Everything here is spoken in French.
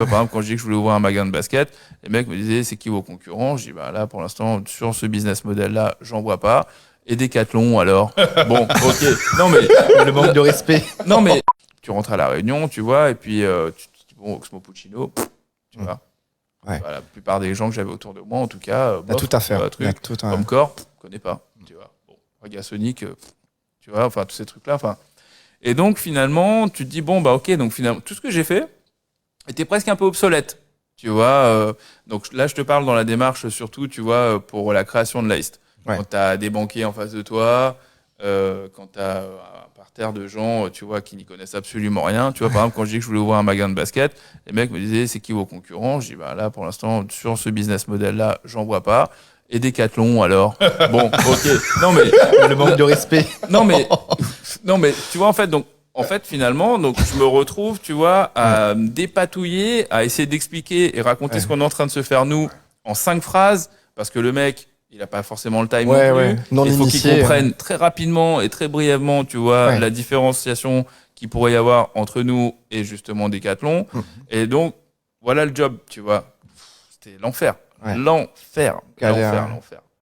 Par exemple, quand je dis que je voulais ouvrir un magasin de basket, les mecs me disaient c'est qui vos concurrents? Je dis bah là pour l'instant sur ce business model là, j'en vois pas. Et Decathlon alors? Bon, ok. Non mais Le manque de respect. non mais tu rentres à la réunion, tu vois, et puis tu te dis bon Oxmo Puccino, tu vois. Ouais. Bah, la plupart des gens que j'avais autour de moi, en tout cas, Il y a tout à faire. Il y a truc, tout à... Comcore, connais pas, tu vois. Bon, Regasonic, tu vois, enfin tous ces trucs là, enfin. Et donc finalement, tu te dis bon bah ok, donc finalement tout ce que j'ai fait était presque un peu obsolète. Tu vois, donc là, je te parle dans la démarche surtout, tu vois, pour la création de l'AIST. Ouais. Quand tu as des banquiers en face de toi, quand tu as un parterre de gens, tu vois, qui n'y connaissent absolument rien. Tu vois, par exemple, quand je dis que je voulais ouvrir un magasin de basket, les mecs me disaient, c'est qui vos concurrents? Je dis, bah là, pour l'instant, sur ce business model-là, j'en vois pas. Et Decathlon, alors? Bon, ok. Non, mais, Le manque de respect. non, mais, non, mais, tu vois, en fait, donc, en fait, finalement, donc, je me retrouve, tu vois, à me dépatouiller, à essayer d'expliquer et raconter ce qu'on est en train de se faire, nous, en 5 phrases, parce que le mec, il a pas forcément le time non plus. Non Il faut qu'il initié. comprenne très rapidement et très brièvement, tu vois, Ouais. la différenciation qu'il pourrait y avoir entre nous et justement Decathlon. Et donc, voilà le job, tu vois. C'était l'enfer. Ouais. L'enfer. Galère, L'enfer, ouais. l'enfer.